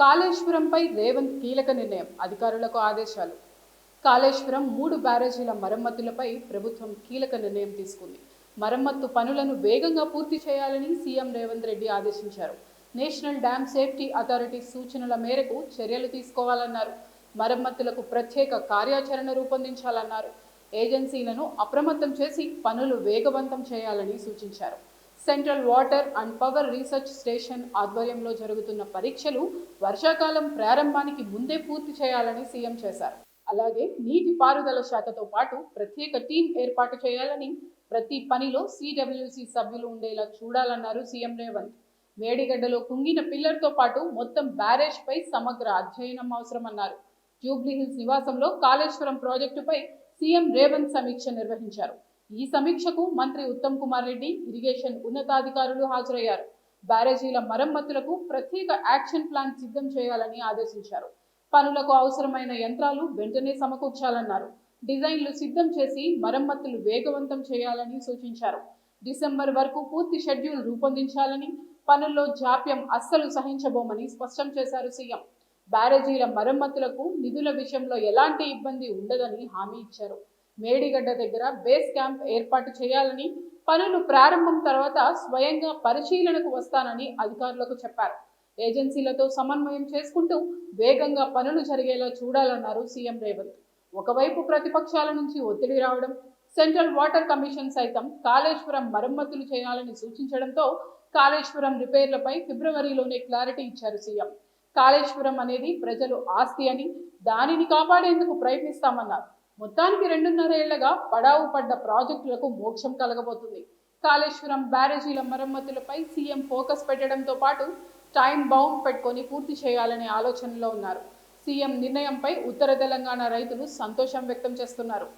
కాళేశ్వరంపై రేవంత్ కీలక నిర్ణయం, అధికారులకు ఆదేశాలు. కాళేశ్వరం 3 బ్యారేజీల మరమ్మతులపై ప్రభుత్వం కీలక నిర్ణయం తీసుకుంది. మరమ్మత్తు పనులను వేగంగా పూర్తి చేయాలని సీఎం రేవంత్ రెడ్డి ఆదేశించారు. నేషనల్ డ్యామ్ సేఫ్టీ అథారిటీ సూచనల మేరకు చర్యలు తీసుకోవాలన్నారు. మరమ్మతులకు ప్రత్యేక కార్యాచరణ రూపొందించాలన్నారు. ఏజెన్సీలను అప్రమత్తం చేసి పనులు వేగవంతం చేయాలని సూచించారు. Central water and power research station ఆధ్వర్యంలో జరుగుతున్న పరీక్షలు వర్షాకాలం ప్రారంభానికి ముందే పూర్తి చేయాలని సీఎం చేశారు. అలాగే నీటి పారుదల శాఖతో పాటు ప్రత్యేక టీం ఏర్పాటు చేయాలని, ప్రతి పనిలో సిడబ్ల్యూసి సభ్యులు ఉండేలా చూడాలన్నారు సీఎం రేవంత్. మేడిగడ్డలో కుంగిన పిల్లర్తో పాటు మొత్తం బ్యారేజ్ పై సమగ్ర అధ్యయనం అవసరమన్నారు. జూబ్లీహిల్స్ నివాసంలో కాళేశ్వరం ప్రాజెక్టుపై సీఎం రేవంత్ సమీక్ష నిర్వహించారు. ఈ సమీక్షకు మంత్రి ఉత్తమ్ కుమార్ రెడ్డి, ఇరిగేషన్ ఉన్నతాధికారులు హాజరయ్యారు. బ్యారేజీల మరమ్మతులకు ప్రత్యేక యాక్షన్ ప్లాన్ సిద్ధం చేయాలని ఆదేశించారు. పనులకు అవసరమైన యంత్రాలు వెంటనే సమకూర్చాలన్నారు. డిజైన్లు సిద్ధం చేసి మరమ్మతులు వేగవంతం చేయాలని సూచించారు. డిసెంబర్ వరకు పూర్తి షెడ్యూల్ రూపొందించాలని, పనుల్లో జాప్యం అస్సలు సహించబోమని స్పష్టం చేశారు సీఎం. బ్యారేజీల మరమ్మతులకు నిధుల విషయంలో ఎలాంటి ఇబ్బంది ఉండదని హామీ ఇచ్చారు. మేడిగడ్డ దగ్గర బేస్ క్యాంప్ ఏర్పాటు చేయాలని, పనులు ప్రారంభం తర్వాత స్వయంగా పరిశీలనకు వస్తానని అధికారులకు చెప్పారు. ఏజెన్సీలతో సమన్వయం చేసుకుంటూ వేగంగా పనులు జరిగేలా చూడాలన్నారు సీఎం రేవంత్. ఒకవైపు ప్రతిపక్షాల నుంచి ఒత్తిడి రావడం, సెంట్రల్ వాటర్ కమిషన్ సైతం కాళేశ్వరం మరమ్మతులు చేయాలని సూచించడంతో కాళేశ్వరం రిపేర్లపై ఫిబ్రవరిలోనే క్లారిటీ ఇచ్చారు సీఎం. కాళేశ్వరం అనేది ప్రజలు ఆస్తి అని, దానిని కాపాడేందుకు ప్రయత్నిస్తామన్నారు. మొత్తానికి 2.5 ఏళ్లుగా పడావు పడ్డ ప్రాజెక్టులకు మోక్షం కలగబోతుంది. కాళేశ్వరం బ్యారేజీల మరమ్మతులపై సీఎం ఫోకస్ పెట్టడంతో పాటు టైం బౌండ్ పెట్టుకొని పూర్తి చేయాలనే ఆలోచనలో ఉన్నారు. సీఎం నిర్ణయంపై ఉత్తర తెలంగాణ రైతులు సంతోషం వ్యక్తం చేస్తున్నారు.